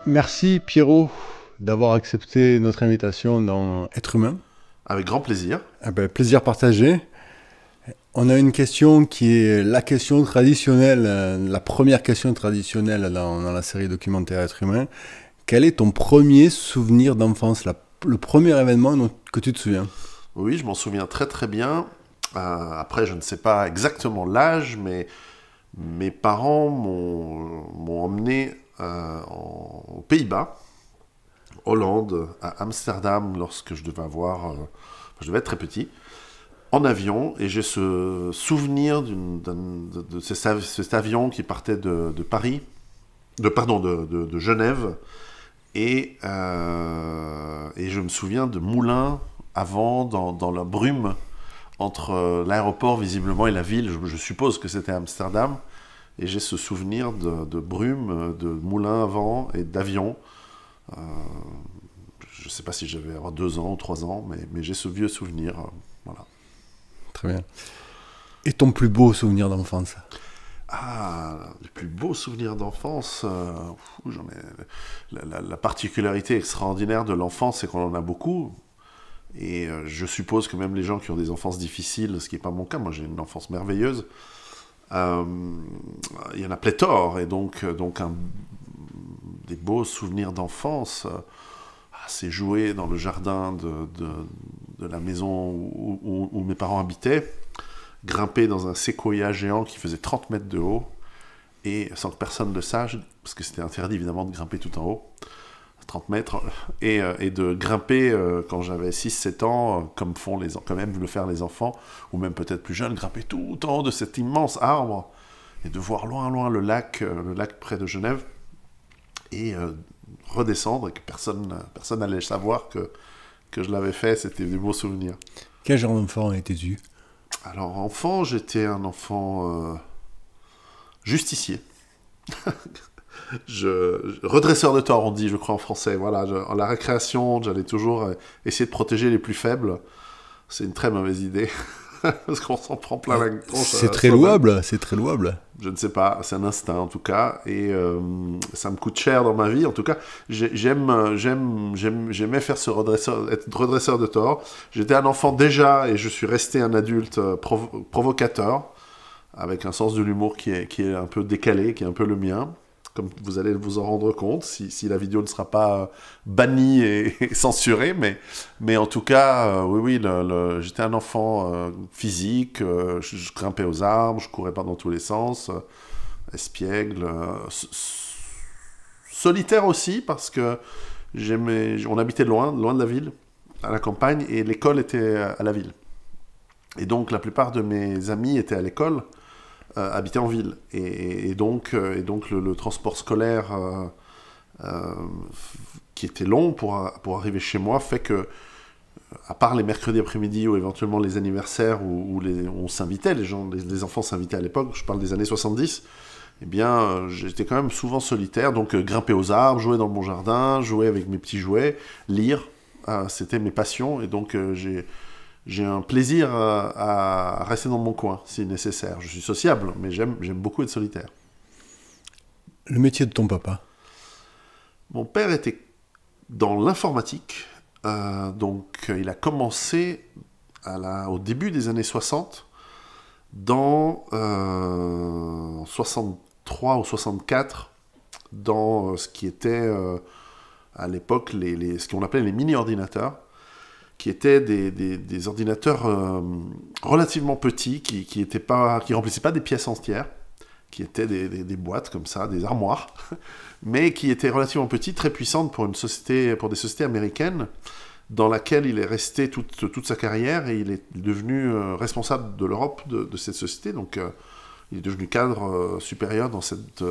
Merci Pierrot d'avoir accepté notre invitation dans Être humain. Avec grand plaisir. Plaisir partagé. On a une question qui est la question traditionnelle, la première question traditionnelle dans la série documentaire Être humain. Quel est ton premier souvenir d'enfance, le premier événement que tu te souviens? Oui, je m'en souviens très très bien. Après, je ne sais pas exactement l'âge, mais mes parents m'ont emmené aux Pays-Bas, Hollande, à Amsterdam, lorsque je devais je devais être très petit, en avion, et j'ai ce souvenir de cet avion qui partait de Paris, de Genève, et je me souviens de Moulins avant, dans la brume, entre l'aéroport visiblement et la ville. Je suppose que c'était Amsterdam, et j'ai ce souvenir de brume, de Moulins avant et d'avion. Euh, je ne sais pas si j'avais avoir 2 ans ou 3 ans, mais j'ai ce vieux souvenir. Voilà. Très bien. Et ton plus beau souvenir d'enfance? Ah, le plus beau souvenir d'enfance, j'en ai. La particularité extraordinaire de l'enfance, c'est qu'on en a beaucoup. Et je suppose que même les gens qui ont des enfances difficiles, ce qui n'est pas mon cas, moi j'ai une enfance merveilleuse, il y en a pléthore. Et donc des beaux souvenirs d'enfance, c'est jouer dans le jardin de la maison où mes parents habitaient, grimper dans un séquoia géant qui faisait 30 mètres de haut, et sans que personne ne le sache, parce que c'était interdit évidemment de grimper tout en haut, 30 mètres, et de grimper quand j'avais 6-7 ans, comme aiment le faire les enfants, ou même peut-être plus jeunes, grimper tout en haut de cet immense arbre, et de voir loin le lac près de Genève, et redescendre, et que personne n'allait savoir que je l'avais fait. C'était des beaux souvenirs. Quel genre d'enfant étais-tu? Alors, enfant, j'étais un enfant justicier. Redresseur de tort, on dit, je crois, en français. Voilà, à la récréation, j'allais toujours essayer de protéger les plus faibles. C'est une très mauvaise idée, parce qu'on s'en prend plein la tronche. C'est très louable, c'est très louable. Je ne sais pas, c'est un instinct en tout cas, et ça me coûte cher dans ma vie. En tout cas, j'aimais faire être redresseur de tort. J'étais un enfant déjà, et je suis resté un adulte provocateur, avec un sens de l'humour qui est un peu décalé, qui est un peu le mien, comme vous allez vous en rendre compte, si la vidéo ne sera pas bannie et censurée, mais en tout cas, oui, j'étais un enfant physique, je grimpais aux arbres, je courais pas dans tous les sens, espiègle, solitaire aussi, parce que on habitait loin de la ville, à la campagne, et l'école était à la ville. Et donc la plupart de mes amis étaient à l'école, habitaient en ville. Et donc le transport scolaire qui était long pour arriver chez moi fait que, à part les mercredis après-midi ou éventuellement les anniversaires où on s'invitait, les enfants s'invitaient à l'époque, je parle des années 70, eh bien j'étais quand même souvent solitaire, donc grimper aux arbres, jouer dans mon jardin, jouer avec mes petits jouets, lire, c'était mes passions, et donc j'ai un plaisir à rester dans mon coin, si nécessaire. Je suis sociable, mais j'aime beaucoup être solitaire. Le métier de ton papa? Mon père était dans l'informatique, donc il a commencé au début des années 60, dans 63 ou 64, dans ce qui était à l'époque ce qu'on appelait les mini-ordinateurs, qui étaient des ordinateurs relativement petits, qui remplissaient pas des pièces entières, qui étaient des boîtes comme ça, des armoires, mais qui étaient relativement petits, très puissantes pour des sociétés américaines, dans laquelle il est resté toute sa carrière, et il est devenu responsable de l'Europe de cette société. Donc il est devenu cadre supérieur dans cette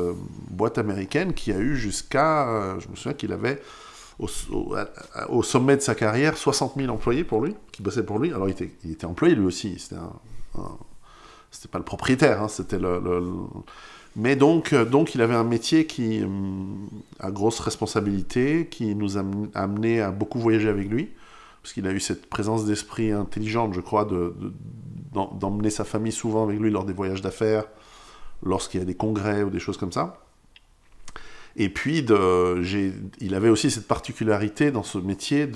boîte américaine, qui a eu jusqu'à, je me souviens qu'il avait au sommet de sa carrière 60 000 employés pour lui, qui bossaient pour lui. Alors il était employé lui aussi, c'était pas le propriétaire, hein, c'était mais donc il avait un métier qui a grosse responsabilité, qui nous a amené à beaucoup voyager avec lui, parce qu'il a eu cette présence d'esprit intelligente, je crois, d'emmener sa famille souvent avec lui lors des voyages d'affaires, lorsqu'il y a des congrès ou des choses comme ça. Et puis, il avait aussi cette particularité dans ce métier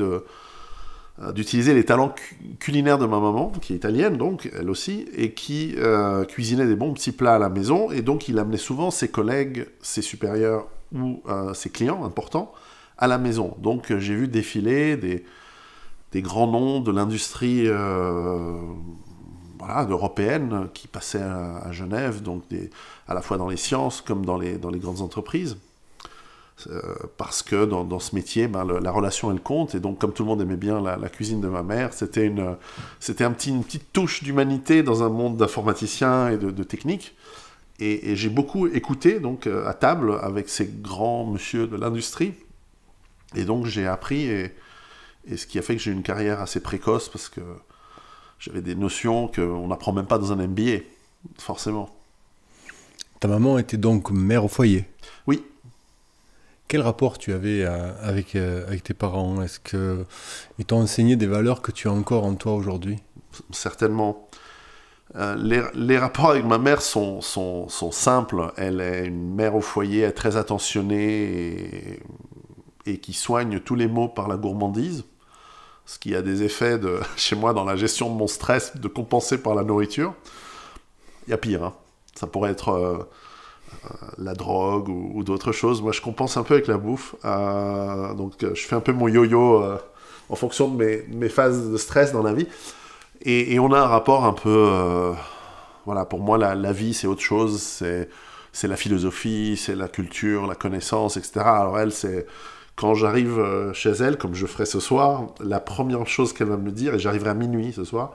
d'utiliser les talents culinaires de ma maman, qui est italienne, donc, elle aussi, et qui cuisinait des bons petits plats à la maison. Et donc, il amenait souvent ses collègues, ses supérieurs ou ses clients importants à la maison. Donc, j'ai vu défiler des grands noms de l'industrie européenne qui passaient à Genève, donc à la fois dans les sciences comme dans les grandes entreprises. Parce que dans ce métier, la relation elle compte, et donc comme tout le monde aimait bien la cuisine de ma mère, c'était une petite touche d'humanité dans un monde d'informaticiens et de techniques, et j'ai beaucoup écouté donc à table avec ces grands monsieur de l'industrie, et donc j'ai appris, et ce qui a fait que j'ai eu une carrière assez précoce, parce que j'avais des notions qu'on n'apprend même pas dans un MBA, forcément. Ta maman était donc mère au foyer? Oui. Quel rapport tu avais avec tes parents? Est-ce qu'ils t'ont enseigné des valeurs que tu as encore en toi aujourd'hui? Certainement. Les rapports avec ma mère sont simples. Elle est une mère au foyer, elle est très attentionnée et qui soigne tous les maux par la gourmandise. Ce qui a des effets chez moi dans la gestion de mon stress, de compenser par la nourriture. Il y a pire, hein. Ça pourrait être la drogue ou d'autres choses. Moi, je compense un peu avec la bouffe. Donc, je fais un peu mon yo-yo en fonction de mes phases de stress dans la vie. Et on a un rapport un peu... voilà, pour moi, la vie, c'est autre chose. C'est la philosophie, c'est la culture, la connaissance, etc. Alors elle, c'est... Quand j'arrive chez elle, comme je ferai ce soir, la première chose qu'elle va me dire, et j'arriverai à minuit ce soir,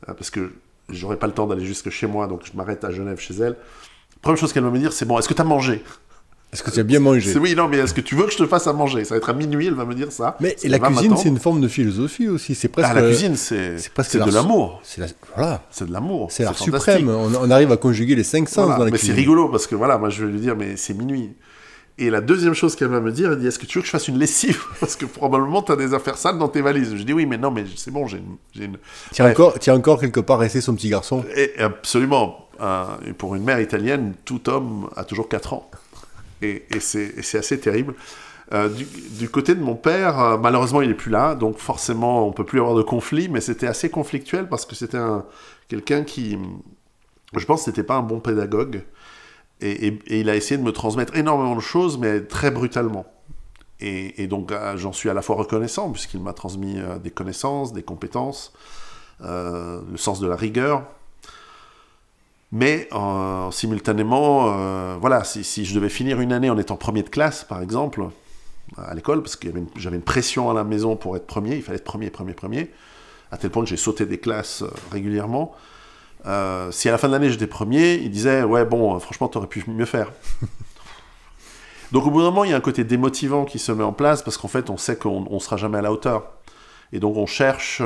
parce que j'aurai pas le temps d'aller jusque chez moi, donc je m'arrête à Genève chez elle. La première chose qu'elle va me dire, c'est bon, est-ce que tu as mangé? Est-ce que tu as bien mangé? Oui, non, mais est-ce que tu veux que je te fasse à manger? Ça va être à minuit, elle va me dire ça. Mais la cuisine, c'est une forme de philosophie aussi. C'est presque. La cuisine, c'est de l'amour. Voilà. C'est de l'amour. C'est l'art suprême. On arrive à conjuguer les 5 sens dans la cuisine. Mais c'est rigolo parce que voilà, moi je vais lui dire, mais c'est minuit. Et la deuxième chose qu'elle va me dire, elle dit, est-ce que tu veux que je fasse une lessive? Parce que probablement tu as des affaires sales dans tes valises. Je dis oui, mais non, mais c'est bon, j'ai une... Tu as encore quelque part resté son petit garçon. Et absolument. Et pour une mère italienne, tout homme a toujours 4 ans. Et c'est assez terrible. Du côté de mon père, malheureusement, il n'est plus là, donc forcément, on ne peut plus avoir de conflit, mais c'était assez conflictuel parce que c'était quelqu'un qui, je pense, n'était pas un bon pédagogue. Et il a essayé de me transmettre énormément de choses, mais très brutalement. Et donc, j'en suis à la fois reconnaissant, puisqu'il m'a transmis des connaissances, des compétences, le sens de la rigueur. Mais simultanément, voilà, si je devais finir une année en étant premier de classe, par exemple, à l'école, parce que j'avais une pression à la maison pour être premier, il fallait être premier, à tel point que j'ai sauté des classes régulièrement. Si à la fin de l'année j'étais premier, il disait « Ouais, bon, franchement, t'aurais pu mieux faire. » Donc au bout d'un moment, il y a un côté démotivant qui se met en place, parce qu'en fait, on sait qu'on ne sera jamais à la hauteur. Et donc on cherche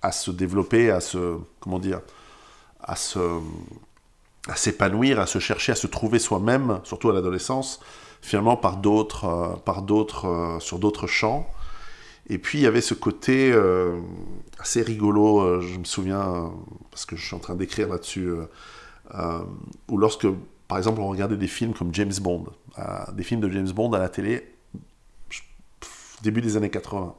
à se développer, à s'épanouir, à se chercher, à se trouver soi-même, surtout à l'adolescence, finalement sur d'autres champs. Et puis il y avait ce côté assez rigolo, je me souviens, parce que je suis en train d'écrire là-dessus, où lorsque, par exemple, on regardait des films comme James Bond, des films de James Bond à la télé, début des années 80.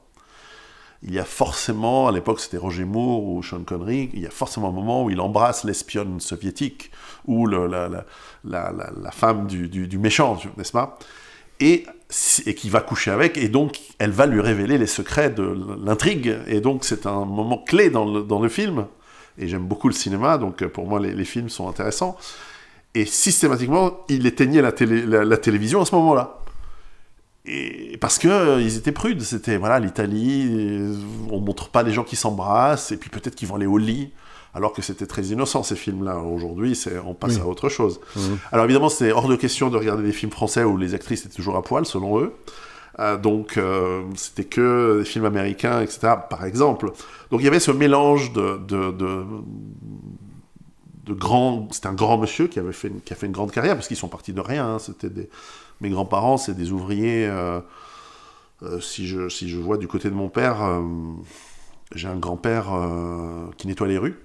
Il y a forcément, à l'époque c'était Roger Moore ou Sean Connery, il y a forcément un moment où il embrasse l'espionne soviétique ou la femme du méchant, n'est-ce pas? Et qui va coucher avec, et donc elle va lui révéler les secrets de l'intrigue, et donc c'est un moment clé dans le film, et j'aime beaucoup le cinéma, donc pour moi les films sont intéressants, et systématiquement il éteignait la télévision à ce moment-là. Et parce que ils étaient prudes, c'était voilà l'Italie, on montre pas les gens qui s'embrassent, et puis peut-être qu'ils vont aller au lit, alors que c'était très innocent ces films-là. Aujourd'hui, on passe à autre chose. Alors évidemment, c'était hors de question de regarder des films français où les actrices étaient toujours à poil, selon eux. Donc c'était que des films américains, etc. Par exemple. Donc il y avait ce mélange de grands. C'était un grand monsieur qui a fait une grande carrière, parce qu'ils sont partis de rien. Hein. Mes grands-parents, c'est des ouvriers. Si je vois du côté de mon père, j'ai un grand-père qui nettoie les rues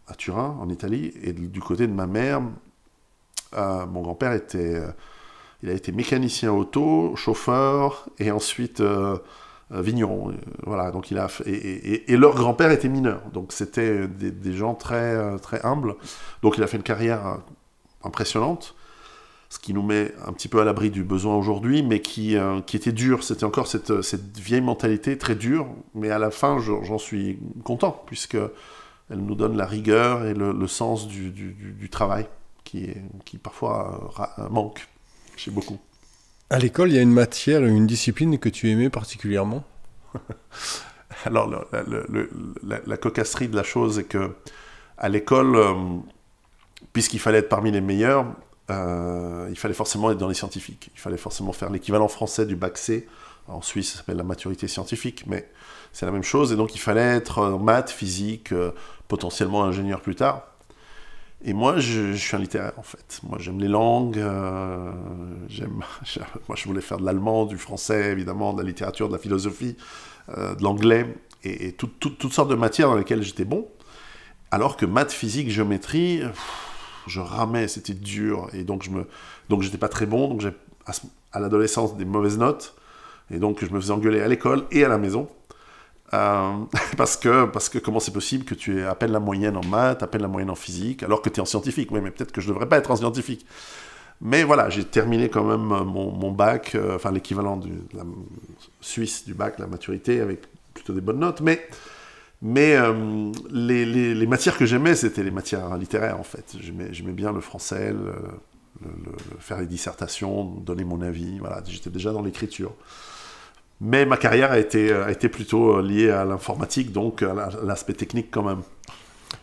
à Turin, en Italie, et du côté de ma mère, mon grand-père était Il a été mécanicien auto, chauffeur, et ensuite vigneron. Voilà, donc il a et leur grand-père était mineur. Donc c'était des gens très, très humbles. Donc il a fait une carrière impressionnante, ce qui nous met un petit peu à l'abri du besoin aujourd'hui, mais qui était dur. C'était encore cette vieille mentalité très dure, mais à la fin, j'en suis content, puisque elle nous donne la rigueur et le sens du travail, qui parfois manque chez beaucoup. À l'école, il y a une matière, une discipline que tu aimais particulièrement? Alors, la cocasserie de la chose est que à l'école, puisqu'il fallait être parmi les meilleurs, il fallait forcément être dans les scientifiques. Il fallait forcément faire l'équivalent français du bac C. En Suisse, ça s'appelle la maturité scientifique, mais c'est la même chose. Et donc, il fallait être en maths, physique, potentiellement ingénieur plus tard. Et moi, je suis un littéraire, en fait. Moi, j'aime les langues. Moi, je voulais faire de l'allemand, du français, évidemment, de la littérature, de la philosophie, de l'anglais, et toutes sortes de matières dans lesquelles j'étais bon. Alors que maths, physique, géométrie, je ramais, c'était dur. Et donc, j'étais pas très bon. Donc, j'ai, à l'adolescence, des mauvaises notes. Et donc, je me faisais engueuler à l'école et à la maison. Parce que comment c'est possible que tu aies à peine la moyenne en maths, à peine la moyenne en physique, alors que tu es en scientifique? Oui, mais peut-être que je ne devrais pas être en scientifique. Mais voilà, j'ai terminé quand même mon bac, enfin l'équivalent la suisse du bac, la maturité, avec plutôt des bonnes notes. Mais les matières que j'aimais, c'était les matières littéraires, en fait. J'aimais bien le français, faire les dissertations, donner mon avis. Voilà, j'étais déjà dans l'écriture. Mais ma carrière a été plutôt liée à l'informatique, donc à l'aspect technique quand même.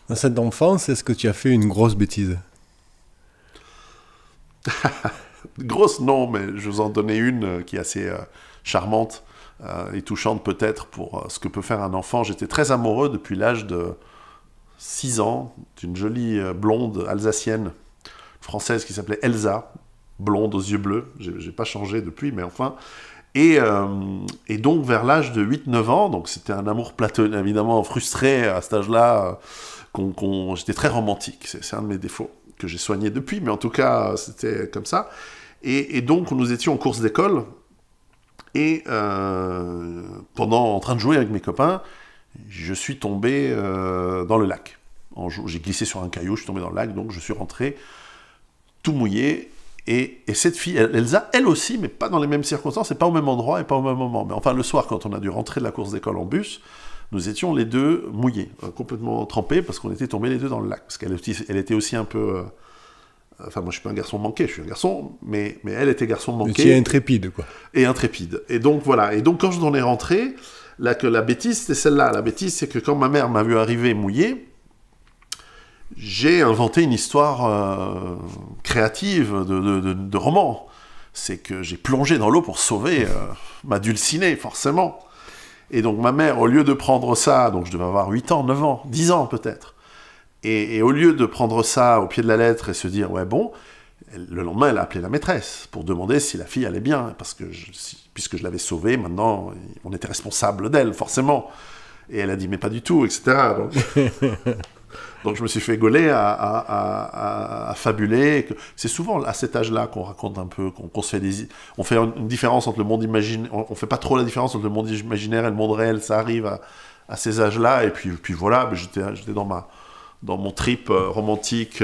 Dans cette enfance, est-ce que tu as fait une grosse bêtise? Grosse, non, mais je vous en donnais une qui est assez charmante et touchante peut-être pour ce que peut faire un enfant. J'étais très amoureux depuis l'âge de 6 ans d'une jolie blonde alsacienne, française qui s'appelait Elsa, blonde aux yeux bleus. J'ai pas changé depuis, mais enfin... Et donc, vers l'âge de 8-9 ans, donc c'était un amour platonique, évidemment frustré à cet âge-là, j'étais très romantique, c'est un de mes défauts que j'ai soigné depuis, mais en tout cas, c'était comme ça. Et donc, nous étions en course d'école, et en train de jouer avec mes copains, je suis tombé dans le lac. J'ai glissé sur un caillou, je suis tombé dans le lac, donc je suis rentré tout mouillé. Et cette fille, Elsa, elle aussi, mais pas dans les mêmes circonstances, et pas au même endroit, et pas au même moment. Mais enfin, le soir, quand on a dû rentrer de la course d'école en bus, nous étions les deux mouillés, complètement trempés, parce qu'on était tombés les deux dans le lac. Parce qu'elle était aussi un peu... Enfin, moi, je suis pas un garçon manqué, je suis un garçon, mais elle était garçon manqué. Tu es intrépide, quoi. Et intrépide. Et donc, voilà. Et donc, quand je en ai rentré, la bêtise, c'était celle-là. La bêtise, c'est que quand ma mère m'a vu arriver mouillé, j'ai inventé une histoire créative de roman. C'est que j'ai plongé dans l'eau pour sauver ma dulcinée, forcément. Et donc ma mère, au lieu de prendre ça, donc je devais avoir 8 ans, 9 ans, 10 ans peut-être, et au lieu de prendre ça au pied de la lettre et se dire, ouais bon, le lendemain elle a appelé la maîtresse pour demander si la fille allait bien, parce que puisque je l'avais sauvée, maintenant on était responsable d'elle, forcément. Et elle a dit, mais pas du tout, etc. Donc je me suis fait gauler à fabuler. C'est souvent à cet âge-là qu'on raconte un peu, qu'on se fait on fait une différence entre le monde imaginaire, on fait pas trop la différence entre le monde imaginaire et le monde réel, ça arrive à ces âges-là, et puis voilà, j'étais dans mon trip romantique,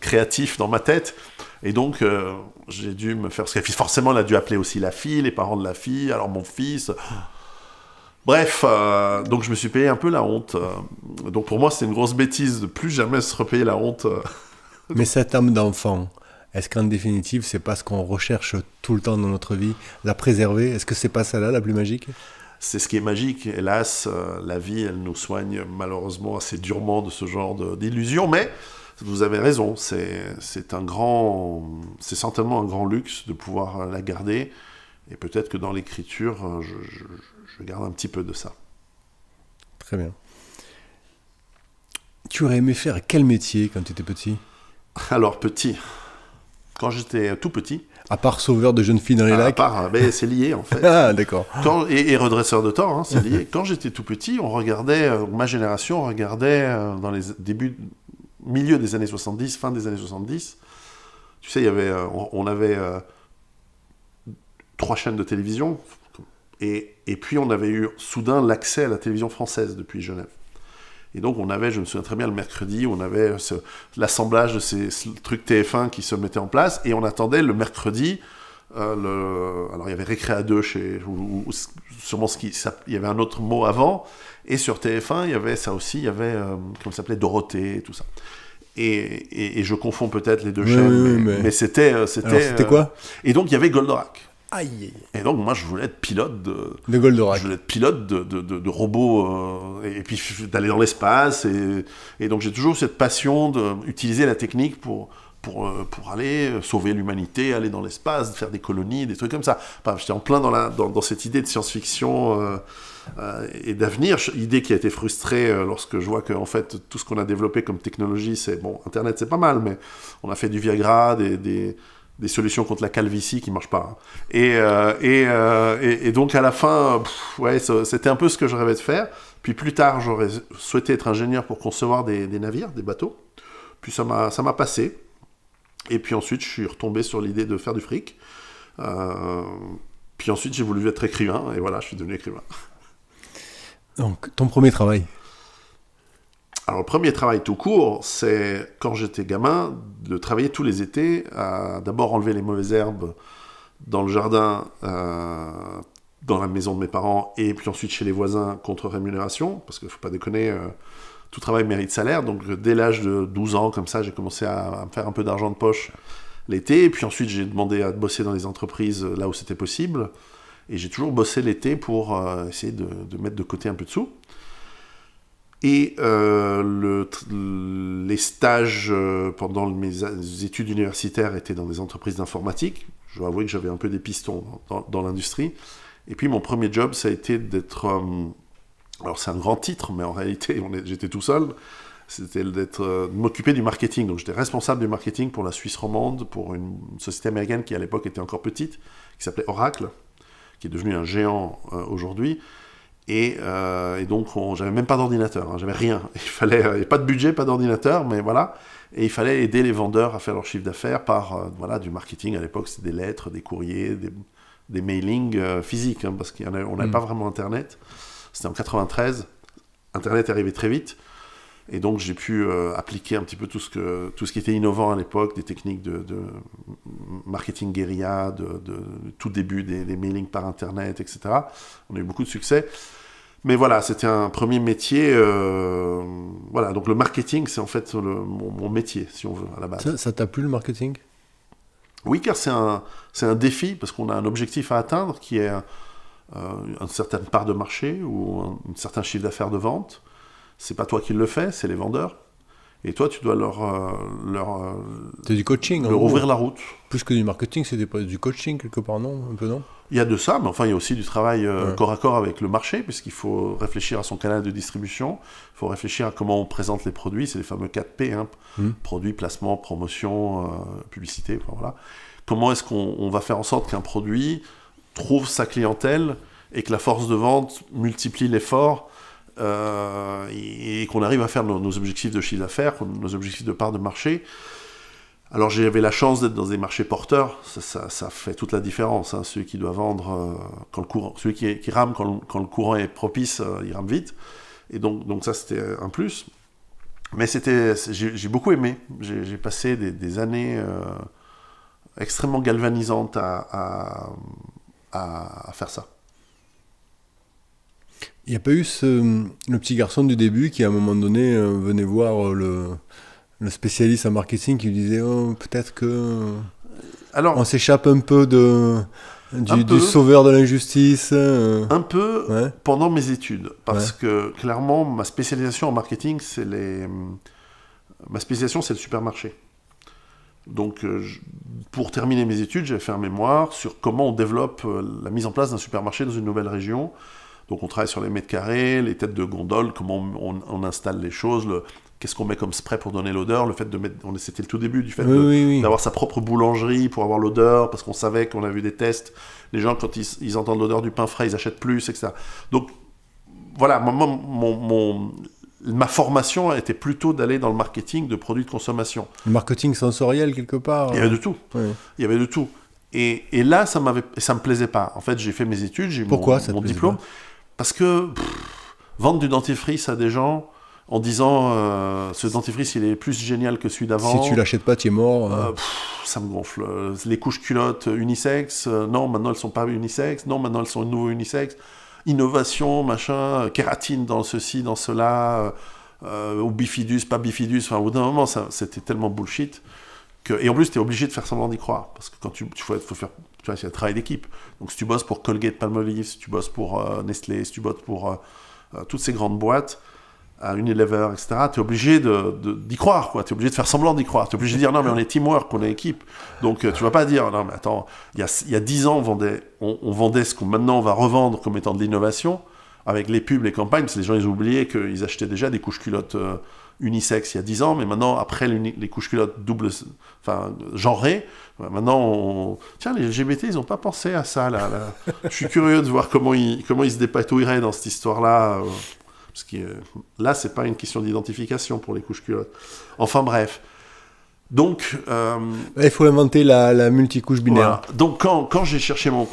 créatif dans ma tête, et donc j'ai dû me faire... Forcément, elle a dû appeler aussi la fille, les parents de la fille, alors mon fils... Bref, donc je me suis payé un peu la honte. Donc pour moi, c'est une grosse bêtise de plus jamais se repayer la honte. Mais cette âme d'enfant, est-ce qu'en définitive, c'est pas ce qu'on recherche tout le temps dans notre vie, la préserver? Est-ce que c'est pas celle-là la plus magique? C'est ce qui est magique. Hélas, la vie, elle nous soigne malheureusement assez durement de ce genre d'illusions. Mais vous avez raison, c'est certainement un grand luxe de pouvoir la garder. Et peut-être que dans l'écriture, je garde un petit peu de ça. Très bien. Tu aurais aimé faire quel métier quand tu étais petit? Alors, petit. Quand j'étais tout petit... À part sauveur de jeunes filles dans les lacs? C'est lié, en fait. Ah, d'accord. Et redresseur de tort, hein, c'est lié. Quand j'étais tout petit, on regardait, ma génération regardait dans les milieu des années 70, fin des années 70. Tu sais, on avait 3 chaînes de télévision. Et puis, on avait eu soudain l'accès à la télévision française depuis Genève. Et donc, on avait, je me souviens très bien, le mercredi, on avait l'assemblage de ces trucs TF1 qui se mettaient en place, et on attendait le mercredi. Alors, il y avait Récréa 2 ou sûrement il y avait un autre mot avant, et sur TF1, il y avait ça aussi, il y avait, comment ça s'appelait, Dorothée, tout ça. Et je confonds peut-être les deux chaînes, mais c'était... Alors, c'était quoi? Et donc, il y avait Goldorak. Aïe. Et donc, moi, je voulais être pilote de Goldorak. Je voulais être pilote de robots, et puis d'aller dans l'espace. Et donc, j'ai toujours cette passion d'utiliser la technique pour aller sauver l'humanité, aller dans l'espace, faire des colonies, des trucs comme ça. Enfin, j'étais en plein dans cette idée de science-fiction et d'avenir, idée qui a été frustrée lorsque je vois que en fait, tout ce qu'on a développé comme technologie, c'est... Bon, Internet, c'est pas mal, mais on a fait du Viagra, des solutions contre la calvitie qui ne marchent pas. Et donc, à la fin, ouais, c'était un peu ce que je rêvais de faire. Puis plus tard, j'aurais souhaité être ingénieur pour concevoir des navires, des bateaux. Puis ça m'a passé. Et puis ensuite, je suis retombé sur l'idée de faire du fric. Puis ensuite, j'ai voulu être écrivain. Et voilà, je suis devenu écrivain. Donc, ton premier travail? Alors, le premier travail tout court, c'est, quand j'étais gamin, de travailler tous les étés à d'abord enlever les mauvaises herbes dans le jardin, dans la maison de mes parents, et puis ensuite chez les voisins contre rémunération, parce qu'il ne faut pas déconner, tout travail mérite salaire. Donc, dès l'âge de 12 ans, comme ça, j'ai commencé à me faire un peu d'argent de poche l'été, et puis ensuite, j'ai demandé à bosser dans les entreprises là où c'était possible, et j'ai toujours bossé l'été pour essayer de mettre de côté un peu de sous. Et les stages pendant mes études universitaires étaient dans des entreprises d'informatique. Je dois avouer que j'avais un peu des pistons dans l'industrie. Et puis mon premier job, ça a été d'être... alors c'est un grand titre, mais en réalité, j'étais tout seul. C'était de m'occuper du marketing. Donc j'étais responsable du marketing pour la Suisse romande, pour une société américaine qui à l'époque était encore petite, qui s'appelait Oracle, qui est devenu un géant aujourd'hui. Et donc, j'avais même pas d'ordinateur, hein, j'avais rien. Il n'y avait pas de budget, pas d'ordinateur, mais voilà. Et il fallait aider les vendeurs à faire leur chiffre d'affaires par du marketing. À l'époque, c'était des lettres, des courriers, des mailings physiques, hein, parce qu'on n'avait pas vraiment Internet. C'était en 93. Internet est arrivé très vite. Et donc, j'ai pu appliquer un petit peu tout ce qui était innovant à l'époque, des techniques de marketing guérilla, de tout début des mailings par Internet, etc. On a eu beaucoup de succès. Mais voilà, c'était un premier métier. Voilà, donc le marketing, c'est en fait mon métier, si on veut, à la base. Ça t'a plu, le marketing? Oui, car c'est un défi, parce qu'on a un objectif à atteindre qui est une certaine part de marché ou un certain chiffre d'affaires de vente. C'est pas toi qui le fais, c'est les vendeurs. Et toi, tu dois c'est du coaching, leur ouvrir la route. Plus que du marketing, c'était pas du coaching quelque part, non? Un peu, non? Il y a de ça, mais enfin, il y a aussi du travail corps à corps avec le marché, puisqu'il faut réfléchir à son canal de distribution, il faut réfléchir à comment on présente les produits, c'est les fameux 4P, hein, produit, placement, promotion, publicité, enfin, voilà. Comment est-ce qu'on va faire en sorte qu'un produit trouve sa clientèle et que la force de vente multiplie l'effort et qu'on arrive à faire nos objectifs de chiffre d'affaires, nos objectifs de part de marché. Alors j'avais la chance d'être dans des marchés porteurs, ça fait toute la différence, hein. Celui qui doit vendre quand le courant, celui qui rame quand le courant est propice, il rame vite. Et donc ça c'était un plus. Mais j'ai beaucoup aimé, j'ai passé des années extrêmement galvanisantes à faire ça. Il n'y a pas eu le petit garçon du début qui, à un moment donné, venait voir le spécialiste en marketing qui lui disait peut-être que on s'échappe un peu du sauveur de l'injustice. Un peu ouais. Pendant mes études. Parce que, clairement, ma spécialisation en marketing, ma spécialisation, c'est le supermarché. Donc, pour terminer mes études, j'avais fait un mémoire sur comment on développe la mise en place d'un supermarché dans une nouvelle région. Donc on travaille sur les mètres carrés, les têtes de gondole, comment on installe les choses, qu'est-ce qu'on met comme spray pour donner l'odeur, le fait de mettre, c'était le tout début du fait d'avoir sa propre boulangerie pour avoir l'odeur, parce qu'on savait qu'on a vu des tests, les gens quand ils entendent l'odeur du pain frais, ils achètent plus, etc. Donc voilà, ma formation était plutôt d'aller dans le marketing de produits de consommation. Le marketing sensoriel quelque part. Il y avait de tout. Ouais. Il y avait de tout. Et là, ça me plaisait pas. En fait, j'ai fait mes études, j'ai eu mon diplôme. Parce que vendre du dentifrice à des gens en disant ce dentifrice, il est plus génial que celui d'avant. Si tu l'achètes pas, tu es mort. Ça me gonfle. Les couches culottes unisexes, non, maintenant elles sont pas unisexes. Non, maintenant elles sont nouveau unisexes. Innovation, machin, kératine dans ceci, dans cela, ou bifidus, pas bifidus. Enfin, au bout d'un moment, c'était tellement bullshit. Et en plus, tu es obligé de faire semblant d'y croire. Parce que quand faut faire, tu vois, c'est un travail d'équipe. Donc si tu bosses pour Colgate-Palmolive, si tu bosses pour Nestlé, si tu bosses pour toutes ces grandes boîtes, Unilever, etc., tu es obligé d'y croire, quoi. Tu es obligé de faire semblant d'y croire. Tu es obligé de dire non, mais on est teamwork, on est équipe. Donc tu vas pas dire non, mais attends, il y a 10 ans, on vendait ce qu'on maintenant on va revendre comme étant de l'innovation, avec les pubs, les campagnes, parce que les gens ils ont oublié qu'ils achetaient déjà des couches culottes unisex il y a 10 ans, mais maintenant, après les couches culottes genrées, maintenant, tiens, les LGBT, ils n'ont pas pensé à ça, là. Je suis curieux de voir comment ils se dépatouilleraient dans cette histoire-là, parce que là, c'est pas une question d'identification pour les couches culottes. Enfin, bref. Donc... il faut inventer la multicouche binaire. Voilà. Donc, quand j'ai cherché mon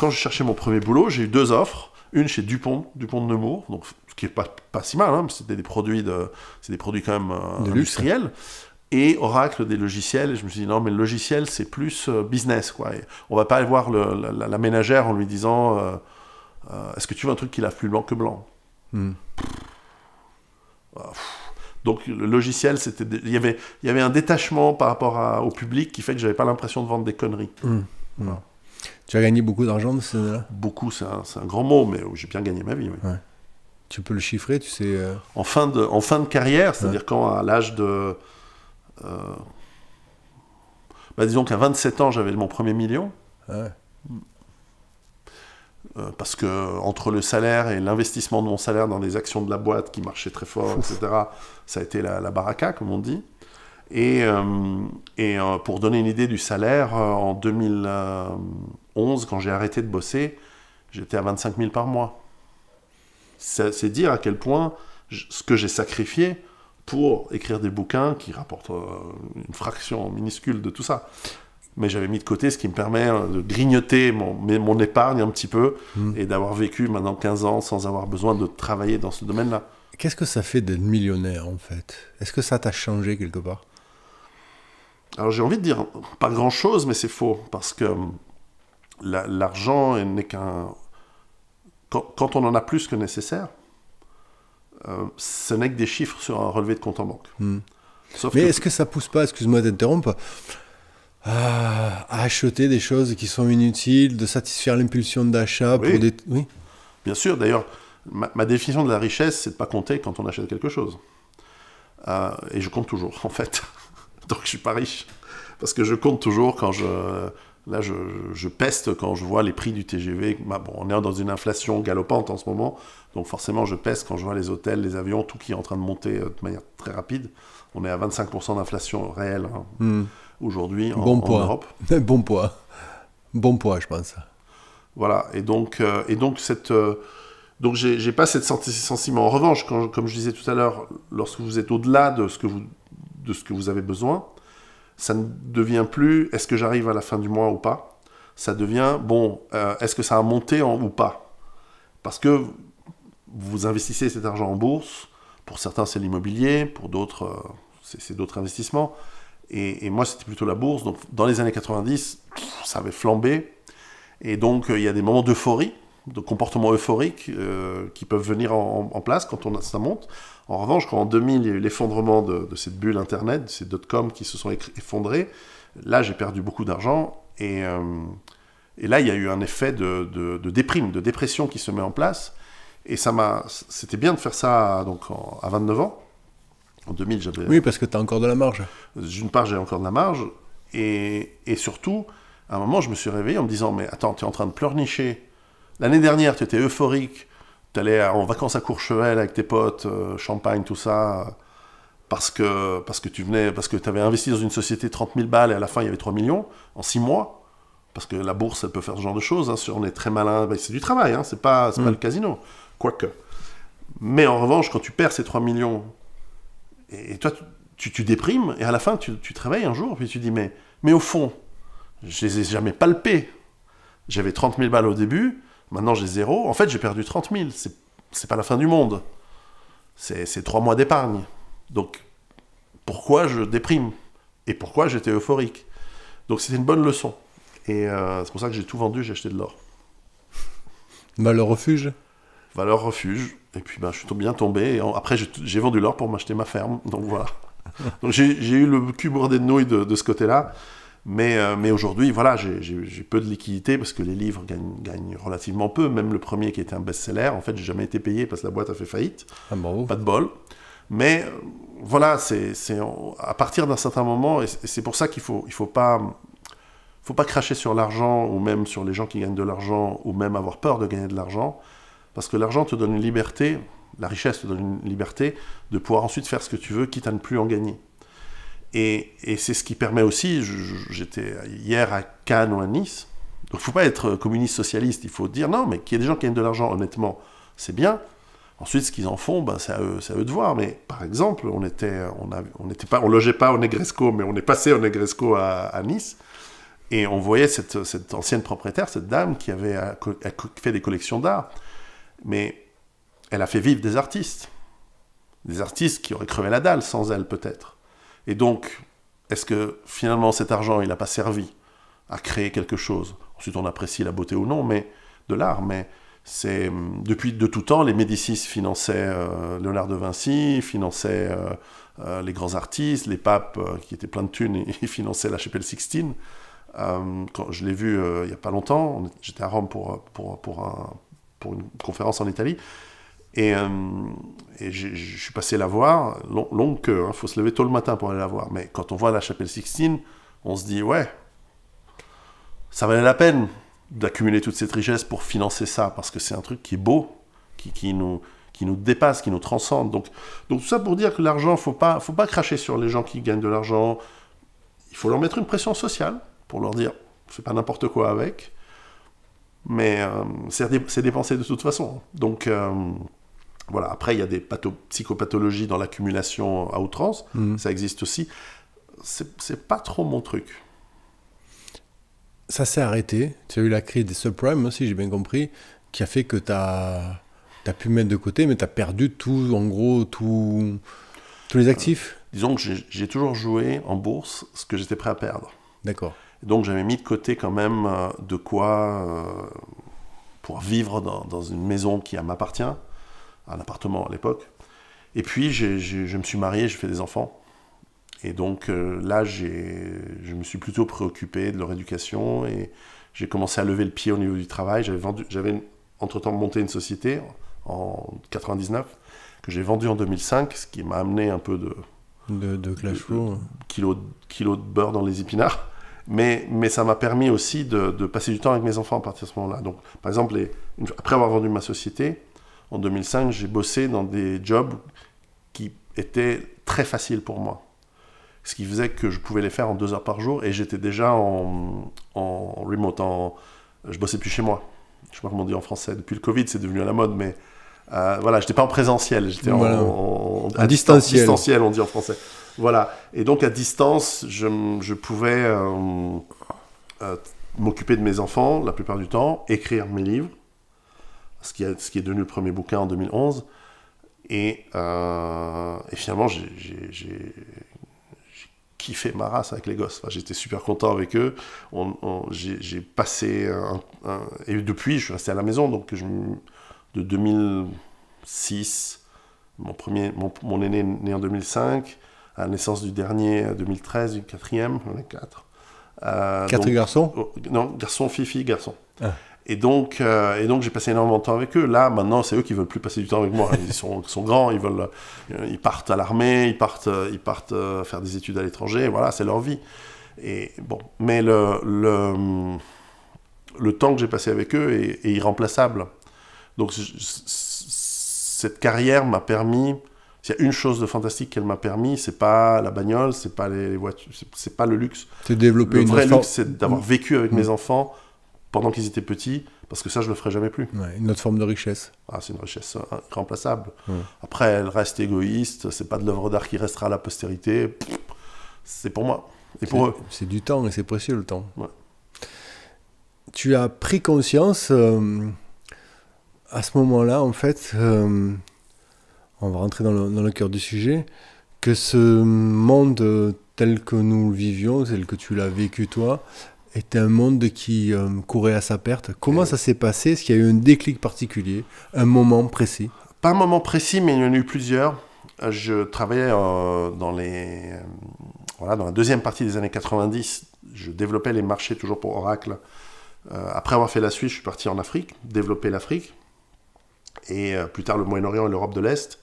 premier boulot, j'ai eu 2 offres. Une chez Dupont de Nemours, donc, ce qui est pas si mal, hein, c'était des produits quand même industriels, et Oracle des logiciels. Et je me suis dit non, mais le logiciel c'est plus business, quoi. Et on va pas aller voir la ménagère en lui disant est-ce que tu veux un truc qui lave plus blanc que blanc. Donc le logiciel, il y avait un détachement par rapport au public qui fait que j'avais pas l'impression de vendre des conneries. Voilà. Tu as gagné beaucoup d'argent de ce là? Beaucoup, c'est un grand mot, mais j'ai bien gagné ma vie. Oui. Ouais. Tu peux le chiffrer, tu sais... En fin de carrière, c'est-à-dire quand à l'âge de... disons qu'à 27 ans, j'avais mon premier million. Ouais. Parce que entre le salaire et l'investissement de mon salaire dans des actions de la boîte qui marchaient très fort, etc., ça a été la baraka, comme on dit. Et pour donner une idée du salaire, en 2011, quand j'ai arrêté de bosser, j'étais à 25 000 par mois. C'est dire à quel point ce que j'ai sacrifié pour écrire des bouquins qui rapportent une fraction minuscule de tout ça. Mais j'avais mis de côté ce qui me permet de grignoter mon épargne un petit peu et d'avoir vécu maintenant 15 ans sans avoir besoin de travailler dans ce domaine-là. Qu'est-ce que ça fait d'être millionnaire, en fait? Est-ce que ça t'a changé quelque part? Alors j'ai envie de dire pas grand-chose, mais c'est faux, parce que l'argent n'est qu'un... Quand on en a plus que nécessaire, ce n'est que des chiffres sur un relevé de compte en banque. Mais est-ce que ça pousse pas, excuse-moi d'interrompre, à acheter des choses qui sont inutiles, de satisfaire l'impulsion d'achat pour des... Oui, bien sûr. D'ailleurs, ma définition de la richesse, c'est de ne pas compter quand on achète quelque chose. Et je compte toujours, en fait. Donc je ne suis pas riche. Parce que je compte toujours quand je peste quand je vois les prix du TGV. On est dans une inflation galopante en ce moment. Donc forcément, je peste quand je vois les hôtels, les avions, tout qui est en train de monter de manière très rapide. On est à 25% d'inflation réelle aujourd'hui en Europe. Bon poids. Bon poids, je pense. Voilà. Et donc j'ai pas cette sentiment. En revanche, comme je disais tout à l'heure, lorsque vous êtes au-delà de ce que vous avez besoin, ça ne devient plus est-ce que j'arrive à la fin du mois ou pas. Ça devient est-ce que ça a monté ou pas. Parce que vous investissez cet argent en bourse. Pour certains, c'est l'immobilier. Pour d'autres, c'est d'autres investissements. Et moi, c'était plutôt la bourse. Donc, dans les années 90, ça avait flambé. Et donc, il y a des moments d'euphorie, de comportements euphoriques qui peuvent venir en place quand ça monte. En revanche, quand en 2000, il y a eu l'effondrement de cette bulle Internet, de ces dot-com qui se sont effondrés, là, j'ai perdu beaucoup d'argent. Et là, il y a eu un effet de dépression qui se met en place. Et c'était bien de faire ça donc, à 29 ans. En 2000, j'avais... Oui, parce que tu as encore de la marge. D'une part, j'ai encore de la marge. Et surtout, à un moment, je me suis réveillé en me disant, mais attends, tu es en train de pleurnicher. L'année dernière, tu étais euphorique. Tu allais en vacances à Courchevel avec tes potes, champagne, tout ça, parce que tu avais investi dans une société 30 000 balles et à la fin, il y avait 3 millions en 6 mois. Parce que la bourse, elle peut faire ce genre de choses. Hein, si on est très malin, c'est du travail, hein, c'est pas le casino. Quoique. Mais en revanche, quand tu perds ces 3 millions... Et toi, tu déprimes, et à la fin, tu te réveilles un jour, puis tu dis, mais au fond, je les ai jamais palpés, J'avais 30 000 balles au début, maintenant j'ai 0. En fait, j'ai perdu 30 000. C'est pas la fin du monde. C'est 3 mois d'épargne. Donc, pourquoi je déprime? Et pourquoi j'étais euphorique? Donc, c'était une bonne leçon. Et c'est pour ça que j'ai tout vendu, j'ai acheté de l'or. Valeur refuge? Valeur refuge. Et puis, je suis bien tombé. Et après, j'ai vendu l'or pour m'acheter ma ferme. Donc, voilà. Donc, j'ai eu le cul bordé de nouilles de ce côté-là. Mais aujourd'hui, voilà, j'ai peu de liquidité parce que les livres gagnent relativement peu. Même le premier qui était un best-seller, en fait, j'ai jamais été payé parce que la boîte a fait faillite. Ah, bravo. Pas de bol. Mais voilà, c'est à partir d'un certain moment, et c'est pour ça qu'il faut pas cracher sur l'argent ou même sur les gens qui gagnent de l'argent ou même avoir peur de gagner de l'argent, parce que l'argent te donne une liberté, la richesse te donne une liberté de pouvoir ensuite faire ce que tu veux, quitte à ne plus en gagner. Et c'est ce qui permet aussi, j'étais hier à Cannes ou à Nice, donc il ne faut pas être communiste socialiste, il faut dire non, mais qu'il y ait des gens qui gagnent de l'argent, honnêtement, c'est bien. Ensuite, ce qu'ils en font, c'est à eux de voir. Mais par exemple, on logeait pas au Negresco, mais on est passé au Negresco à Nice, et on voyait cette ancienne propriétaire, cette dame qui avait fait des collections d'art, mais elle a fait vivre des artistes qui auraient crevé la dalle sans elle peut-être. Et donc, est-ce que finalement cet argent, il n'a pas servi à créer quelque chose? Ensuite, on apprécie la beauté ou non, mais de l'art, mais c'est depuis de tout temps, les Médicis finançaient Léonard de Vinci, finançaient les grands artistes, les papes qui étaient pleins de thunes, ils finançaient la chapelle Sixtine. Quand je l'ai vu il n'y a pas longtemps, j'étais à Rome pour une conférence en Italie, et je suis passé la voir, longue queue, faut se lever tôt le matin pour aller la voir, mais quand on voit la chapelle Sixtine, on se dit ouais, ça valait la peine d'accumuler toute cette richesse pour financer ça, parce que c'est un truc qui est beau, qui nous dépasse, qui nous transcende. Donc tout ça pour dire que l'argent, faut pas cracher sur les gens qui gagnent de l'argent. Il faut leur mettre une pression sociale pour leur dire fais pas n'importe quoi avec, mais c'est dépensé de toute façon. Donc voilà. Après, il y a des psychopathologies dans l'accumulation à outrance, ça existe aussi. C'est pas trop mon truc. Ça s'est arrêté. Tu as eu la crise des subprimes aussi, j'ai bien compris, qui a fait que tu as pu mettre de côté, mais tu as perdu tout, en gros, tous les actifs. Disons que j'ai toujours joué en bourse ce que j'étais prêt à perdre. D'accord. Et donc j'avais mis de côté quand même de quoi pour vivre dans une maison qui m'appartient, un appartement à l'époque. Et puis je me suis marié, j'ai fait des enfants. Et donc là, je me suis plutôt préoccupé de leur éducation et j'ai commencé à lever le pied au niveau du travail. J'avais entre-temps monté une société en 99 que j'ai vendue en 2005, ce qui m'a amené un peu de cash flow. Kilos de beurre dans les épinards. Mais ça m'a permis aussi de passer du temps avec mes enfants à partir de ce moment-là. Donc, par exemple, après avoir vendu ma société, en 2005, j'ai bossé dans des jobs qui étaient très faciles pour moi. Ce qui faisait que je pouvais les faire en 2 heures par jour et j'étais déjà en remote, je bossais plus chez moi. Je sais pas comment on dit en français. Depuis le Covid, c'est devenu à la mode, mais voilà, j'étais pas en présentiel, j'étais à distanciel, on dit en français. Voilà. Et donc à distance, je pouvais m'occuper de mes enfants la plupart du temps, écrire mes livres, ce qui est devenu le premier bouquin en 2011. Et finalement, j'ai kiffé ma race avec les gosses. Enfin, j'étais super content avec eux. J'ai passé et depuis, je suis resté à la maison. Donc, de 2006, mon aîné né en 2005, à la naissance du dernier 2013, du quatrième, on est 4. 4 garçons? Non, garçon, fille, garçon. Ah. Et donc j'ai passé énormément de temps avec eux. Là, maintenant, c'est eux qui veulent plus passer du temps avec moi. Ils sont grands, ils partent à l'armée, ils partent faire des études à l'étranger. Voilà, c'est leur vie. Et bon, mais le temps que j'ai passé avec eux est irremplaçable. Donc cette carrière m'a permis. S'il y a une chose de fantastique qu'elle m'a permis, c'est pas la bagnole, c'est pas les voitures, c'est pas le luxe. C'est développer le vrai luxe, c'est d'avoir vécu avec mes enfants pendant qu'ils étaient petits, parce que ça, je le ferai jamais plus. Ouais, une autre forme de richesse. Ah, c'est une richesse irremplaçable. Après, elle reste égoïste, c'est pas de l'œuvre d'art qui restera à la postérité. C'est pour moi et pour eux. C'est du temps et c'est précieux le temps. Ouais. tu as pris conscience à ce moment-là, en fait, on va rentrer dans le cœur du sujet, que ce monde tel que nous le vivions, tel que tu l'as vécu toi, était un monde qui courait à sa perte. Comment ça s'est passé? Est-ce qu'il y a eu un déclic particulier, un moment précis? Pas un moment précis, mais il y en a eu plusieurs. Je travaillais dans la deuxième partie des années 90. Je développais les marchés toujours pour Oracle. Après avoir fait la Suisse, je suis parti en Afrique, développer l'Afrique, et plus tard le Moyen-Orient et l'Europe de l'Est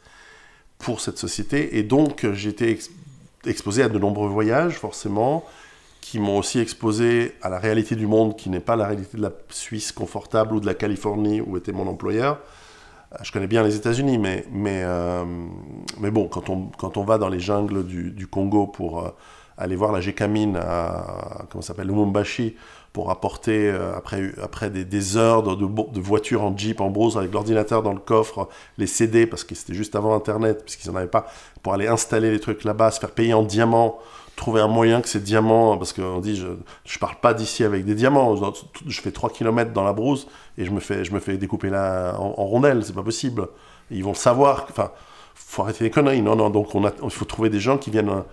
pour cette société. Et donc, j'ai été exposé à de nombreux voyages, forcément, qui m'ont aussi exposé à la réalité du monde, qui n'est pas la réalité de la Suisse confortable ou de la Californie, où était mon employeur. Je connais bien les États-Unis, mais bon, quand on va dans les jungles du Congo pour aller voir la Gécamine à Lubumbashi, pour apporter, après des heures de voiture en Jeep, en brousse, avec l'ordinateur dans le coffre, les CD, parce que c'était juste avant Internet, puisqu'ils n'en avaient pas, pour aller installer les trucs là-bas, se faire payer en diamants, trouver un moyen que ces diamants, parce qu'on dit, je parle pas d'ici avec des diamants, je fais 3 km dans la brousse, et je me fais découper là en rondelles, c'est pas possible. Et ils vont le savoir, enfin, faut arrêter les conneries, non, donc il faut trouver des gens qui viennent...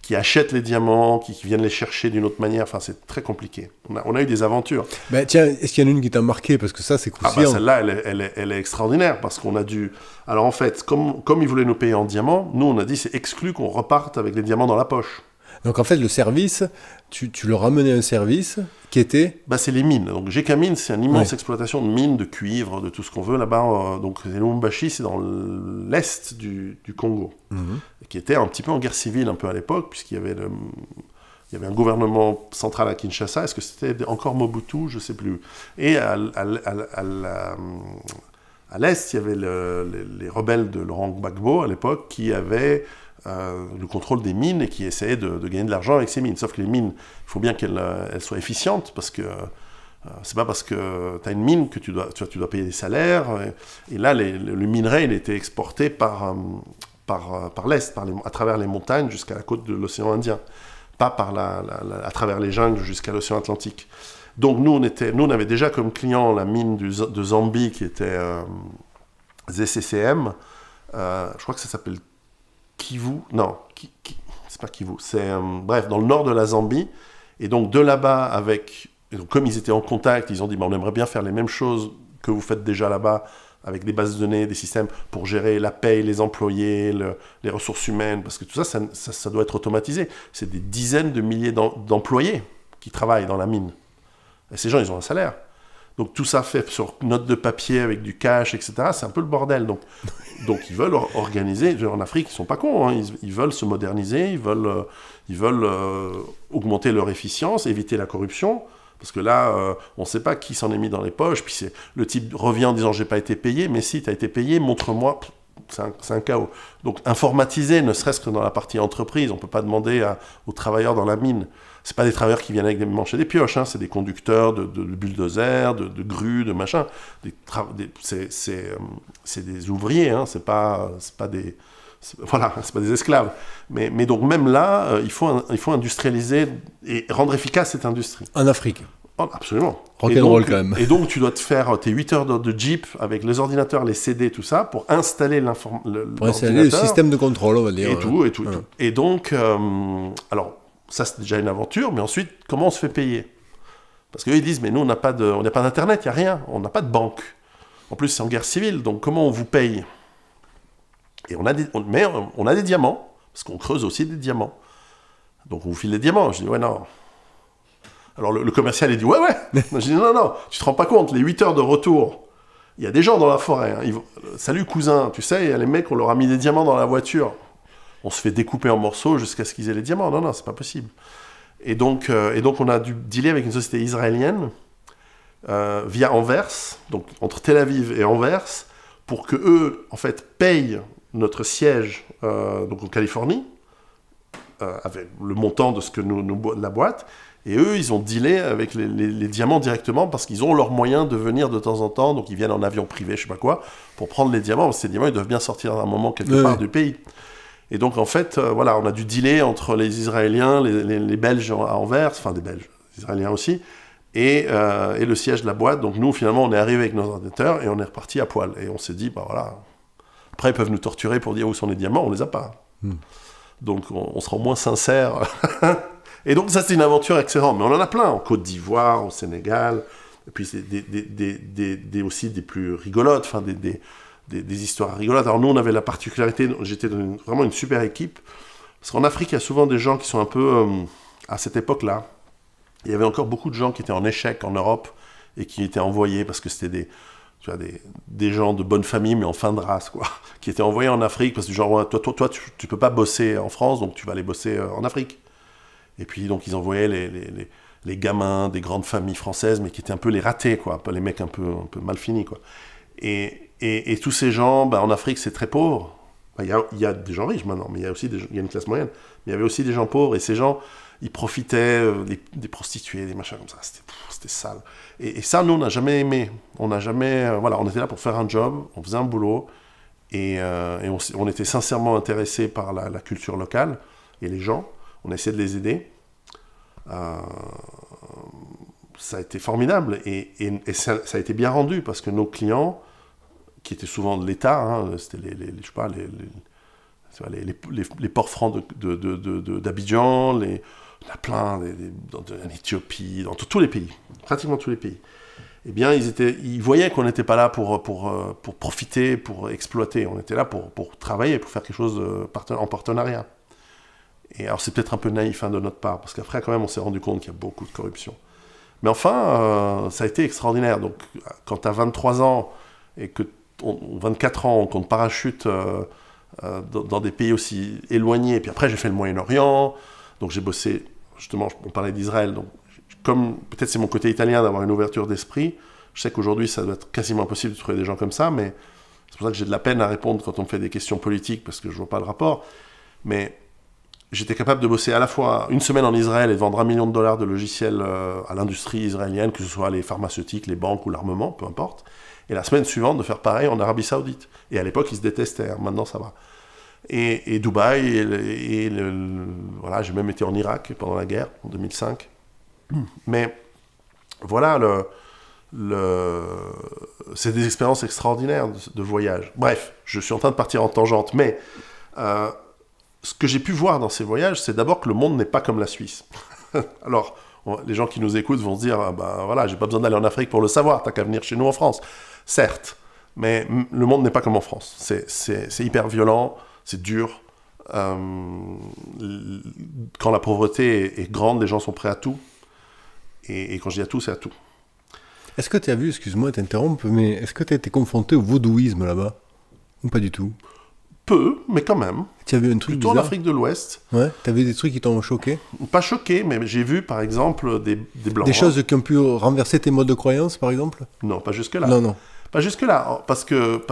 qui achètent les diamants, qui viennent les chercher d'une autre manière. Enfin, c'est très compliqué. On a eu des aventures. Ben, tiens, est-ce qu'il y en a une qui t'a marqué? Parce que ça, c'est croustillant. Celle-là, elle est extraordinaire, parce qu'on a dû... Alors, en fait, comme ils voulaient nous payer en diamants, nous, on a dit, c'est exclu qu'on reparte avec les diamants dans la poche. Donc, en fait, le service, tu leur amenais un service qui était... C'est les mines. Donc, Gécamine, c'est une immense exploitation de mines, de cuivre, de tout ce qu'on veut là-bas. Donc, Lubumbashi, c'est dans l'est du Congo, qui était un petit peu en guerre civile un peu à l'époque, puisqu'il y avait un gouvernement central à Kinshasa. Est-ce que c'était encore Mobutu? Je ne sais plus. Et à l'est, il y avait les rebelles de Laurent Gbagbo, à l'époque, qui avaient... le contrôle des mines et qui essayait de gagner de l'argent avec ces mines. Sauf que les mines, il faut bien qu'elles soient efficientes, parce que c'est pas parce que tu as une mine que tu dois payer des salaires. Et là, le minerai, il était exporté par l'Est, à travers les montagnes jusqu'à la côte de l'océan Indien, pas à travers les jungles jusqu'à l'océan Atlantique. Donc nous, on avait déjà comme client la mine de Zambie qui était ZCCM. Je crois que ça s'appelle Kivu, non, c'est pas Kivu, c'est bref, dans le nord de la Zambie, et donc de là-bas, comme ils étaient en contact, ils ont dit, on aimerait bien faire les mêmes choses que vous faites déjà là-bas, avec des bases de données, des systèmes pour gérer la paye, les employés, les ressources humaines, parce que tout ça doit être automatisé. C'est des dizaines de milliers d'employés qui travaillent dans la mine. Et ces gens, ils ont un salaire. Donc tout ça fait sur note de papier avec du cash, etc. C'est un peu le bordel. Donc ils veulent organiser. En Afrique, ils sont pas cons. Hein. Ils veulent se moderniser. Ils veulent augmenter leur efficience, éviter la corruption. Parce que là, on ne sait pas qui s'en est mis dans les poches. Puis le type revient en disant j'ai pas été payé. Mais si tu as été payé, montre-moi. C'est un chaos. Donc informatiser, ne serait-ce que dans la partie entreprise, on ne peut pas demander aux travailleurs dans la mine. C'est pas des travailleurs qui viennent avec des manches et des pioches, hein, c'est des conducteurs de bulldozers, de grues, de machin. C'est des ouvriers, hein, c'est pas des esclaves. Mais donc même là, il faut industrialiser et rendre efficace cette industrie. En Afrique. Oh, absolument. Rock'n'roll quand même. Et donc tu dois te faire tes 8 heures de Jeep avec les ordinateurs, les CD, tout ça, pour installer le système de contrôle, on va dire. Et tout. Et donc, alors, ça c'est déjà une aventure, mais ensuite, comment on se fait payer? Parce qu'eux ils disent, mais nous on n'a pas d'internet, il n'y a rien, on n'a pas de banque. En plus c'est en guerre civile, donc comment on vous paye? Et on a des diamants, parce qu'on creuse aussi des diamants. Donc on vous file des diamants. Je dis, ouais, non. Alors le commercial il dit, ouais. Je dis, non, tu te rends pas compte, les 8 heures de retour, il y a des gens dans la forêt. Hein, salut cousin, tu sais, il y a les mecs, on leur a mis des diamants dans la voiture. On se fait découper en morceaux jusqu'à ce qu'ils aient les diamants. Non, c'est pas possible. Et donc on a dû dealer avec une société israélienne via Anvers, donc entre Tel Aviv et Anvers, pour que eux, en fait, payent notre siège donc en Californie, avec le montant de ce que la boîte. Et eux, ils ont dealé avec les diamants directement parce qu'ils ont leurs moyens de venir de temps en temps. Donc ils viennent en avion privé, je sais pas quoi, pour prendre les diamants. Parce que ces diamants, ils doivent bien sortir à un moment quelque part du pays. Et donc, en fait, on a dû dealer entre les Israéliens, les Belges à Anvers, enfin des Belges, les Israéliens aussi, et le siège de la boîte. Donc nous, finalement, on est arrivé avec nos ordinateurs et on est reparti à poil. Et on s'est dit, bah voilà. Après, ils peuvent nous torturer pour dire où sont les diamants, on les a pas. Donc on sera au moins sincère. Et donc ça, c'est une aventure excellente. Mais on en a plein, en Côte d'Ivoire, au Sénégal. Et puis c'est aussi des plus rigolotes, enfin des histoires rigolotes. Alors nous, on avait la particularité, j'étais dans vraiment une super équipe. Parce qu'en Afrique, il y a souvent des gens qui sont un peu, à cette époque-là, il y avait encore beaucoup de gens qui étaient en échec en Europe et qui étaient envoyés, parce que c'était des gens de bonne famille, mais en fin de race, quoi, qui étaient envoyés en Afrique, parce que genre, toi tu peux pas bosser en France, donc tu vas aller bosser en Afrique. Et puis, donc, ils envoyaient les gamins des grandes familles françaises, mais qui étaient un peu les ratés, quoi, les mecs un peu mal finis, quoi. Et tous ces gens, en Afrique, c'est très pauvre. Il y a des gens riches maintenant, mais il y a aussi il y a une classe moyenne. Mais il y avait aussi des gens pauvres, et ces gens, ils profitaient des prostituées, des machins comme ça. C'était sale. Et ça, nous, on n'a jamais aimé. On n'a jamais... voilà, on était là pour faire un job, on faisait un boulot, et on était sincèrement intéressés par la culture locale et les gens. On a essayé de les aider. Ça a été formidable, et ça a été bien rendu, parce que nos clients, qui étaient souvent de l'État, hein, c'était les ports francs d'Abidjan, il y en a plein, en Éthiopie, dans tous les pays, pratiquement tous les pays. Eh bien, ils voyaient qu'on n'était pas là pour profiter, pour exploiter. On était là pour travailler, pour faire quelque chose en partenariat. Et alors, c'est peut-être un peu naïf de notre part, parce qu'après, quand même, on s'est rendu compte qu'il y a beaucoup de corruption. Mais enfin, ça a été extraordinaire. Donc, quand tu as 23 ans et que 24 ans, qu'on te parachute dans des pays aussi éloignés. Et puis après, j'ai fait le Moyen-Orient. Donc, j'ai bossé, justement, on parlait d'Israël. Donc, comme peut-être c'est mon côté italien d'avoir une ouverture d'esprit, je sais qu'aujourd'hui, ça doit être quasiment impossible de trouver des gens comme ça, mais c'est pour ça que j'ai de la peine à répondre quand on me fait des questions politiques, parce que je ne vois pas le rapport. Mais j'étais capable de bosser à la fois une semaine en Israël et de vendre $1 million de logiciels à l'industrie israélienne, que ce soit les pharmaceutiques, les banques ou l'armement, peu importe. Et la semaine suivante, de faire pareil en Arabie Saoudite. Et à l'époque, ils se détestaient. Maintenant, ça va. Et Dubaï, voilà, j'ai même été en Irak pendant la guerre, en 2005. Mais voilà, c'est des expériences extraordinaires de voyage. Bref, je suis en train de partir en tangente, mais ce que j'ai pu voir dans ces voyages, c'est d'abord que le monde n'est pas comme la Suisse. Alors, les gens qui nous écoutent vont se dire, voilà, j'ai pas besoin d'aller en Afrique pour le savoir, t'as qu'à venir chez nous en France. Certes, mais le monde n'est pas comme en France. C'est hyper violent, c'est dur. Quand la pauvreté est grande, les gens sont prêts à tout. Et quand je dis à tout, c'est à tout. Est-ce que tu as vu, excuse-moi de t'interrompre, mais est-ce que tu as été confronté au vaudouisme là-bas? Ou pas du tout? Peu, mais quand même. Tu as vu un truc plutôt bizarre? En Afrique de l'Ouest. Ouais, tu as vu des trucs qui t'ont choqué? Pas choqué, mais j'ai vu par exemple des blancs. Des choses qui ont pu renverser tes modes de croyance, par exemple? Non, pas jusque-là. Non. Pas jusque-là, parce que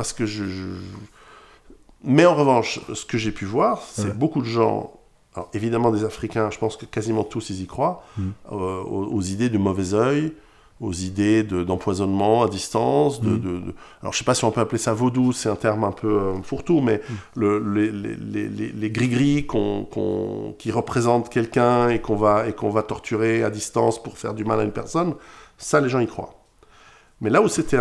Mais en revanche, ce que j'ai pu voir, c'est beaucoup de gens, alors évidemment des Africains, je pense que quasiment tous ils y croient, aux idées de mauvais œil, aux idées d'empoisonnement à distance, alors je sais pas si on peut appeler ça vaudou, c'est un terme un peu fourre-tout, mais les gris-gris qui représentent quelqu'un et qu'on va torturer à distance pour faire du mal à une personne, ça les gens y croient. Mais là où c'était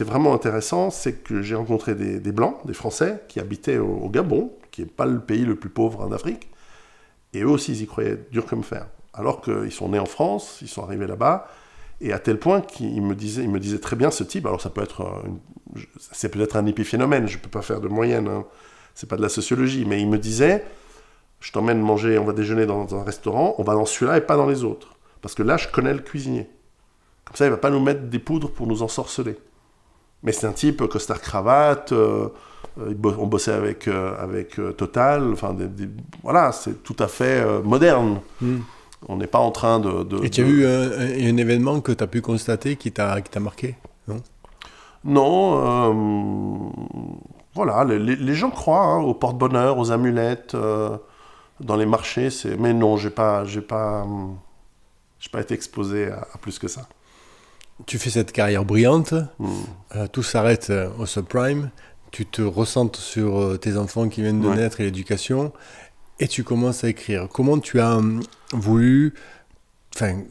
vraiment intéressant, c'est que j'ai rencontré des Blancs, des Français, qui habitaient au Gabon, qui n'est pas le pays le plus pauvre en Afrique, et eux aussi ils y croyaient dur comme fer. Alors qu'ils sont nés en France, ils sont arrivés là-bas, et à tel point qu'ils me disaient très bien ce type, alors ça peut être c'est peut-être un épiphénomène, je ne peux pas faire de moyenne, hein, c'est pas de la sociologie, mais ils me disaient, je t'emmène manger, on va déjeuner dans un restaurant, on va dans celui-là et pas dans les autres, parce que là je connais le cuisinier. Comme ça, il ne va pas nous mettre des poudres pour nous ensorceler. Mais c'est un type costard-cravate, on bossait avec Total, enfin, voilà, c'est tout à fait moderne. On n'est pas en train de... Et tu as eu un événement que tu as pu constater qui t'a marqué, non? Non, voilà, les gens croient au porte-bonheur, aux amulettes, dans les marchés, mais non, j'ai pas été exposé à plus que ça. Tu fais cette carrière brillante, tout s'arrête au subprime, tu te ressentes sur tes enfants qui viennent de naître et l'éducation, et tu commences à écrire. Comment tu as voulu enfin,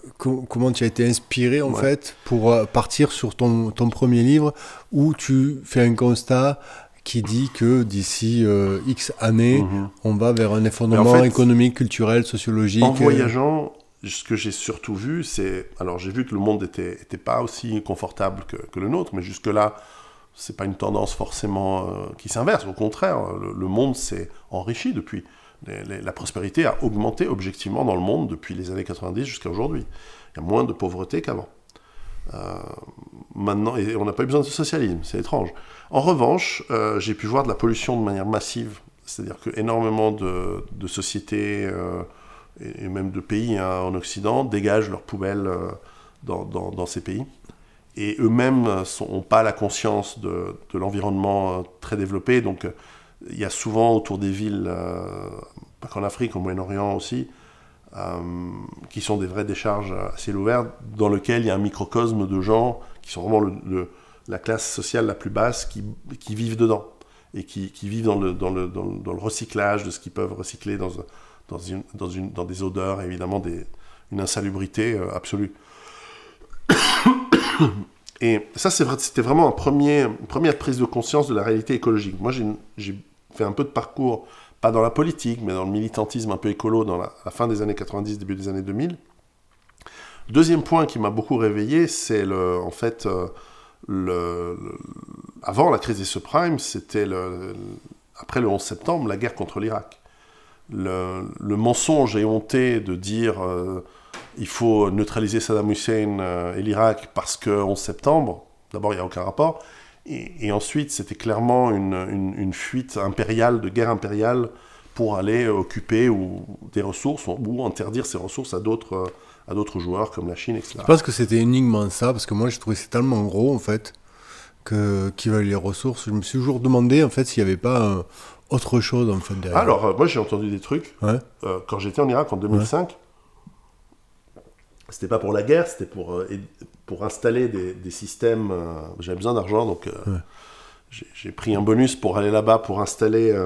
comment tu as été inspiré en Ouais. fait pour partir sur ton premier livre où tu fais un constat qui dit que d'ici X années, Mhm. on va vers un Mais effondrement en fait, économique, culturel, sociologique. en voyageant, ce que j'ai surtout vu, c'est... Alors, j'ai vu que le monde était pas aussi confortable que le nôtre, mais jusque-là, c'est pas une tendance forcément qui s'inverse. Au contraire, le monde s'est enrichi depuis. La prospérité a augmenté objectivement dans le monde depuis les années 90 jusqu'à aujourd'hui. Il y a moins de pauvreté qu'avant. Maintenant, et on n'a pas eu besoin de socialisme, c'est étrange. En revanche, j'ai pu voir de la pollution de manière massive. C'est-à-dire qu'énormément de sociétés et même de pays en Occident dégagent leurs poubelles dans ces pays. Et eux-mêmes n'ont pas la conscience de l'environnement très développé. Donc, il y a souvent autour des villes, pas qu'en Afrique, au Moyen-Orient aussi, qui sont des vraies décharges à ciel ouvert, dans lesquelles il y a un microcosme de gens qui sont vraiment la classe sociale la plus basse, qui vivent dedans, et qui vivent dans le recyclage de ce qu'ils peuvent recycler dans des odeurs, et évidemment une insalubrité absolue. Et ça, c'était vraiment une première prise de conscience de la réalité écologique. Moi, j'ai fait un peu de parcours, pas dans la politique, mais dans le militantisme un peu écolo dans la fin des années 90, début des années 2000. Deuxième point qui m'a beaucoup réveillé, c'est en fait, avant la crise des subprimes, c'était après le 11 septembre, la guerre contre l'Irak. Le mensonge éhonté de dire il faut neutraliser Saddam Hussein et l'Irak parce que 11 septembre, d'abord il n'y a aucun rapport, et ensuite c'était clairement une fuite impériale, de guerre impériale pour aller occuper des ressources ou interdire ces ressources à d'autres joueurs comme la Chine, etc. Je pense que c'était uniquement ça, parce que moi j'ai trouvé que c'est tellement gros en fait, qui valent les ressources. Je me suis toujours demandé en fait s'il n'y avait pas autre chose en fait derrière. Alors, moi j'ai entendu des trucs. Ouais. Quand j'étais en Irak en 2005, c'était pas pour la guerre, c'était pour installer des systèmes. J'avais besoin d'argent, donc j'ai pris un bonus pour aller là-bas pour installer.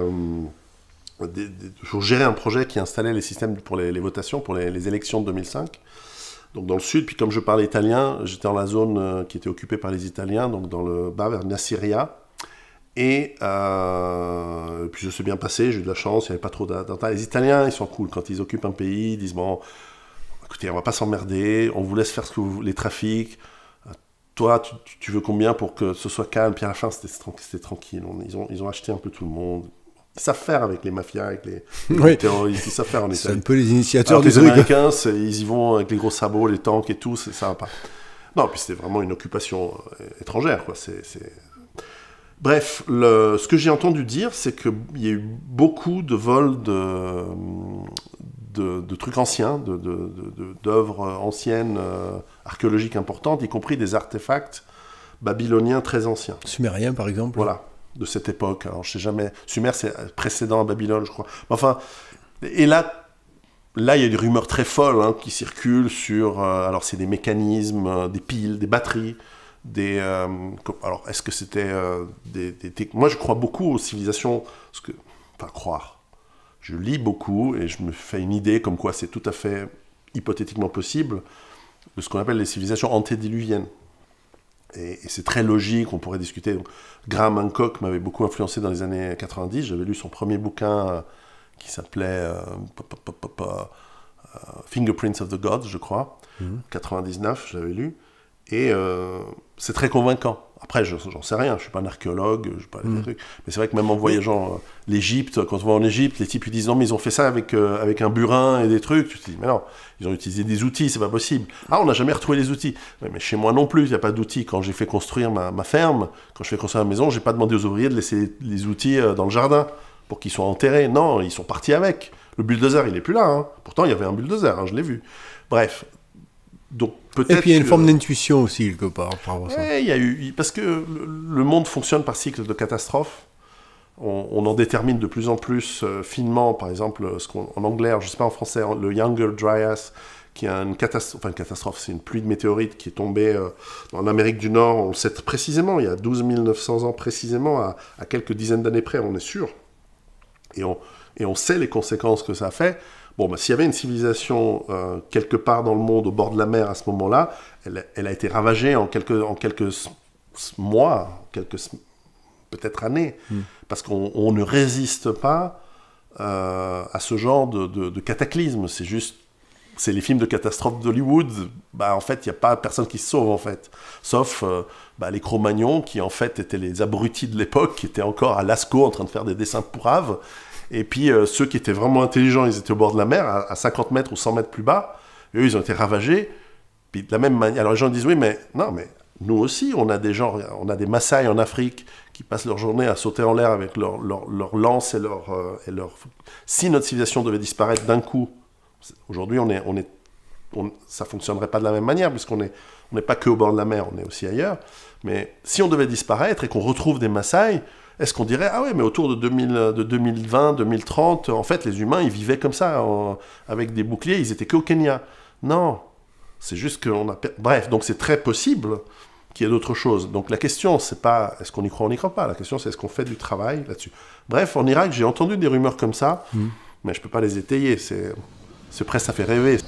Pour gérer un projet qui installait les systèmes pour les votations, pour les élections de 2005. Donc dans le sud, puis comme je parlais italien, j'étais dans la zone qui était occupée par les Italiens, donc dans le bas vers Nasiriyah. Et puis ça s'est bien passé, j'ai eu de la chance, il n'y avait pas trop d'attentats. Les Italiens, ils sont cool. Quand ils occupent un pays, ils disent bon, écoutez, on va pas s'emmerder, on vous laisse faire les trafics. Toi, tu veux combien pour que ce soit calme? Puis à la fin, c'était tranquille. Ils ont acheté un peu tout le monde. Ils savent faire avec les mafias, avec les terroristes, ils savent faire en Italie. C'est un peu les initiateurs des du truc. Américains, ils y vont avec les gros sabots, les tanks et tout, ça va pas. Non, puis c'était vraiment une occupation étrangère, quoi. Bref, ce que j'ai entendu dire, c'est qu'il y a eu beaucoup de vols de trucs anciens, d'œuvres anciennes, archéologiques importantes, y compris des artefacts babyloniens très anciens. Sumérien, par exemple. Voilà, de cette époque. Alors, je sais jamais... Sumer, c'est précédent à Babylone, je crois. Enfin, et là, il y a des rumeurs très folles qui circulent sur... alors, c'est des mécanismes, des piles, des batteries... alors, est-ce que c'était moi, je crois beaucoup aux civilisations. Croire. Je lis beaucoup et je me fais une idée comme quoi c'est tout à fait hypothétiquement possible de ce qu'on appelle les civilisations antédiluviennes. Et c'est très logique, on pourrait discuter. Donc, Graham Hancock m'avait beaucoup influencé dans les années 90. J'avais lu son premier bouquin qui s'appelait Fingerprints of the Gods, je crois. 99, je l'avais lu. Et c'est très convaincant. Après, j'en sais rien, je ne suis pas un archéologue, je sais pas des trucs. Mais c'est vrai que même en voyageant l'Égypte, quand on va en Égypte, les types ils disent non, mais ils ont fait ça avec un burin et des trucs. Tu te dis, mais non, ils ont utilisé des outils, c'est pas possible. Ah, on n'a jamais retrouvé les outils. Mais chez moi non plus, il n'y a pas d'outils. Quand j'ai fait construire ma ferme, quand je fais construire ma maison, je n'ai pas demandé aux ouvriers de laisser les outils dans le jardin pour qu'ils soient enterrés. Non, ils sont partis avec. Le bulldozer, il n'est plus là. Pourtant, il y avait un bulldozer, je l'ai vu. Bref. Donc, et puis il y a une forme d'intuition aussi, quelque part. Oui, il y a eu... Parce que le monde fonctionne par cycle de catastrophes. On en détermine de plus en plus finement, par exemple, en anglais, je ne sais pas en français, le Younger Dryas, qui est une catastrophe, c'est une pluie de météorites qui est tombée en Amérique du Nord, on le sait précisément, il y a 12 900 ans précisément, à quelques dizaines d'années près, on est sûr. Et on sait les conséquences que ça a fait. Bon, bah, s'il y avait une civilisation quelque part dans le monde, au bord de la mer à ce moment-là, elle a été ravagée en quelques mois, peut-être années, parce qu'on ne résiste pas à ce genre de cataclysme. C'est les films de catastrophe d'Hollywood. Bah, en fait, il n'y a pas personne qui se sauve, en fait. Sauf les Cro-Magnons, qui en fait étaient les abrutis de l'époque, qui étaient encore à Lascaux en train de faire des dessins pourraves. Et puis ceux qui étaient vraiment intelligents, ils étaient au bord de la mer, à 50 mètres ou 100 mètres plus bas. Et eux, ils ont été ravagés. Puis de la même manière, alors les gens disent, oui, mais non, mais nous aussi, on a des Maasai en Afrique qui passent leur journée à sauter en l'air avec leur lance et leur... Si notre civilisation devait disparaître d'un coup, aujourd'hui, ça fonctionnerait pas de la même manière, puisqu'on n'est pas que au bord de la mer, on est aussi ailleurs. Mais si on devait disparaître et qu'on retrouve des Maasai, est-ce qu'on dirait, ah ouais, mais autour de 2020, 2030, en fait, les humains, ils vivaient comme ça, avec des boucliers, ils étaient qu'au Kenya. Non, c'est juste qu'on a... Bref, donc c'est très possible qu'il y ait d'autres choses. Donc la question, c'est pas est-ce qu'on y croit ou on n'y croit pas. La question, c'est est-ce qu'on fait du travail là-dessus. Bref, en Irak, j'ai entendu des rumeurs comme ça, mais je peux pas les étayer. C'est presque, ça fait rêver.